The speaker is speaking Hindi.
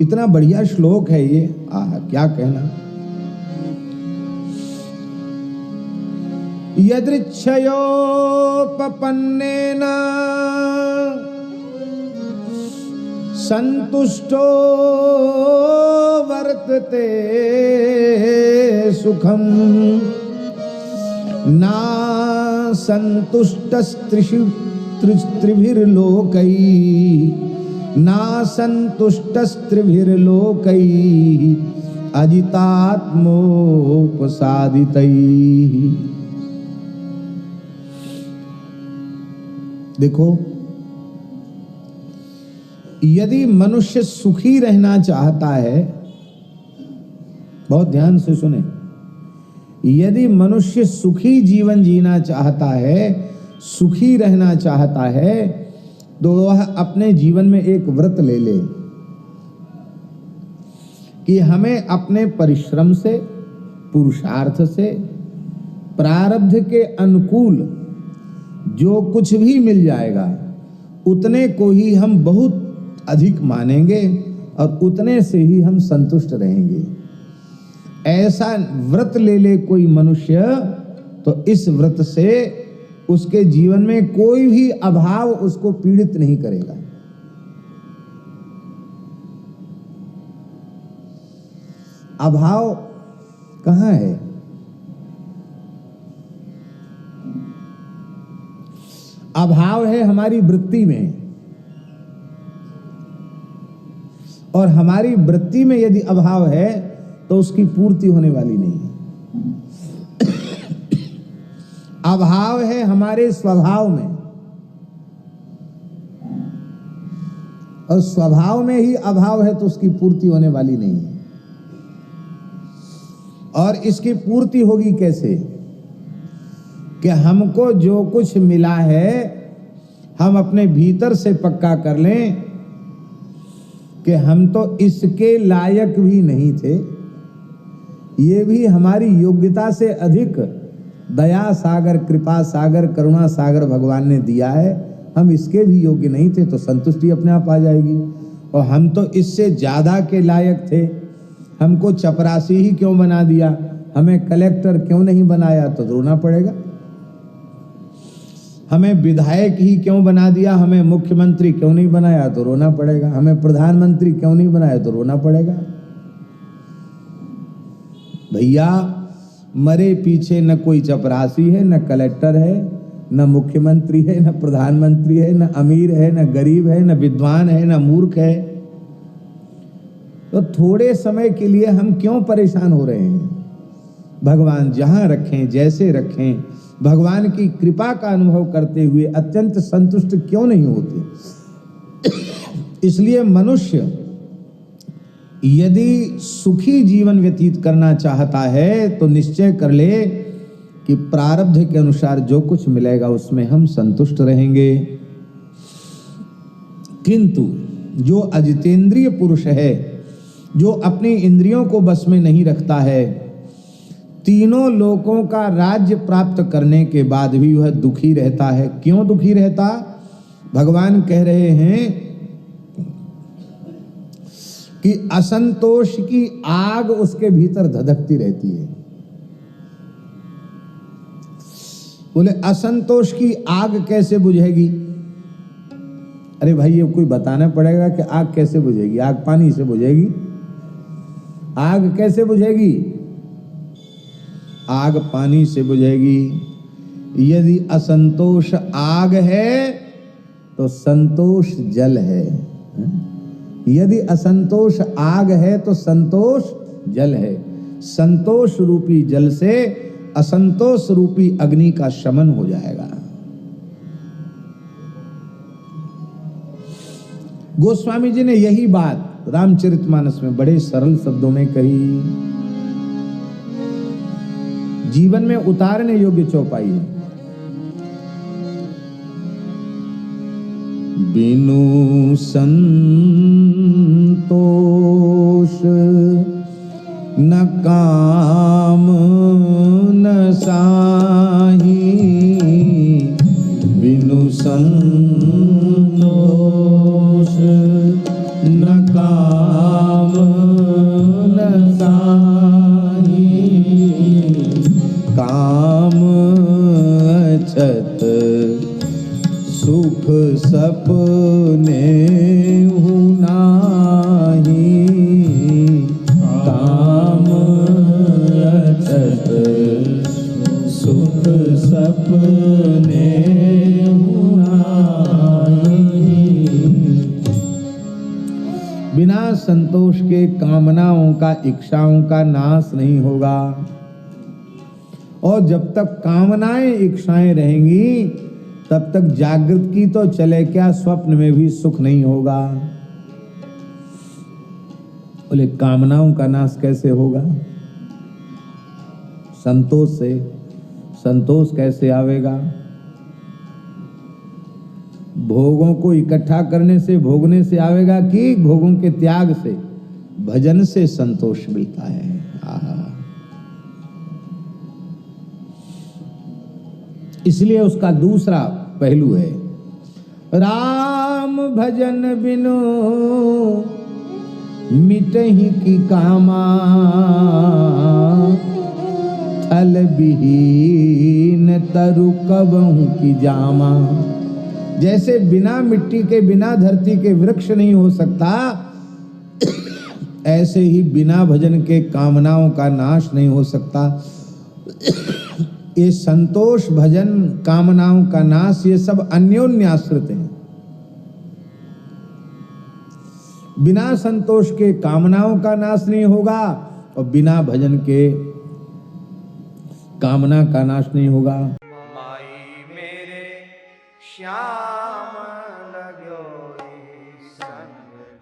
इतना बढ़िया श्लोक है ये, क्या कहना। यदृच्छयोपपन्नेन संतुष्टो वर्तते सुखम ना संतुष्टस्त्रिभिर्लोकै ना संतुष्टस्त्रिभिर्लोकै अजितात्मोपसादितैः। देखो, यदि मनुष्य सुखी रहना चाहता है, बहुत ध्यान से सुने, यदि मनुष्य सुखी जीवन जीना चाहता है, सुखी रहना चाहता है, तो वह अपने जीवन में एक व्रत ले ले कि हमें अपने परिश्रम से, पुरुषार्थ से, प्रारब्ध के अनुकूल जो कुछ भी मिल जाएगा उतने को ही हम बहुत अधिक मानेंगे और उतने से ही हम संतुष्ट रहेंगे। ऐसा व्रत ले ले कोई मनुष्य, तो इस व्रत से उसके जीवन में कोई भी अभाव उसको पीड़ित नहीं करेगा। अभाव कहाँ है? अभाव है हमारी वृत्ति में, और हमारी वृत्ति में यदि अभाव है तो उसकी पूर्ति होने वाली नहीं है। अभाव है हमारे स्वभाव में, और स्वभाव में ही अभाव है तो उसकी पूर्ति होने वाली नहीं है। और इसकी पूर्ति होगी कैसे? कि हमको जो कुछ मिला है हम अपने भीतर से पक्का कर लें कि हम तो इसके लायक भी नहीं थे, ये भी हमारी योग्यता से अधिक दया सागर, कृपा सागर, करुणा सागर भगवान ने दिया है, हम इसके भी योग्य नहीं थे, तो संतुष्टि अपने आप आ जाएगी। और हम तो इससे ज्यादा के लायक थे, हमको चपरासी ही क्यों बना दिया, हमें कलेक्टर क्यों नहीं बनाया, तो रोना पड़ेगा। हमें विधायक ही क्यों बना दिया, हमें मुख्यमंत्री क्यों नहीं बनाया, तो रोना पड़ेगा। हमें प्रधानमंत्री क्यों नहीं बनाया, तो रोना पड़ेगा। भैया, मरे पीछे न कोई चपरासी है, न कलेक्टर है, न मुख्यमंत्री है, न प्रधानमंत्री है, न अमीर है, न गरीब है, न विद्वान है, न मूर्ख है। तो थोड़े समय के लिए हम क्यों परेशान हो रहे हैं? भगवान जहां रखें, जैसे रखें, भगवान की कृपा का अनुभव करते हुए अत्यंत संतुष्ट क्यों नहीं होते? इसलिए मनुष्य यदि सुखी जीवन व्यतीत करना चाहता है तो निश्चय कर ले कि प्रारब्ध के अनुसार जो कुछ मिलेगा उसमें हम संतुष्ट रहेंगे। किंतु जो अजितेंद्रिय पुरुष है, जो अपनी इंद्रियों को बस में नहीं रखता है, तीनों लोकों का राज्य प्राप्त करने के बाद भी वह दुखी रहता है। क्यों दुखी रहता? भगवान कह रहे हैं कि असंतोष की आग उसके भीतर धधकती रहती है। बोले असंतोष की आग कैसे बुझेगी? अरे भाई, ये कोई बताना पड़ेगा कि आग कैसे बुझेगी। आग पानी से बुझेगी? आग कैसे बुझेगी? आग पानी से बुझेगी। यदि असंतोष आग है तो संतोष जल है। यदि असंतोष आग है तो संतोष जल है। संतोष रूपी जल से असंतोष रूपी अग्नि का शमन हो जाएगा। गोस्वामी जी ने यही बात रामचरितमानस में बड़े सरल शब्दों में कही, जीवन में उतारने योग्य चौपाई है। बिनु संतोष न काम न साही, बिनु संतोष न काम सपने नाही, काम अटत सुख सपने नाही। बिना संतोष के कामनाओं का, इच्छाओं का नाश नहीं होगा। और जब तक कामनाएं, इच्छाएं रहेंगी तब तक जागृत की तो चले क्या, स्वप्न में भी सुख नहीं होगा। बोले कामनाओं का नाश कैसे होगा? संतोष से। संतोष कैसे आवेगा? भोगों को इकट्ठा करने से, भोगने से आवेगा कि भोगों के त्याग से? भजन से संतोष मिलता है। इसलिए उसका दूसरा पहलू है, राम भजन बिनु मिटहि की कामा, थल विहीन तरु कबहु की जामा। जैसे बिना मिट्टी के, बिना धरती के वृक्ष नहीं हो सकता, ऐसे ही बिना भजन के कामनाओं का नाश नहीं हो सकता। ये संतोष, भजन, कामनाओं का नाश, ये सब अन्योन्याश्रित हैं। बिना संतोष के कामनाओं का नाश नहीं होगा और बिना भजन के कामना का नाश नहीं होगा। माई मेरे श्याम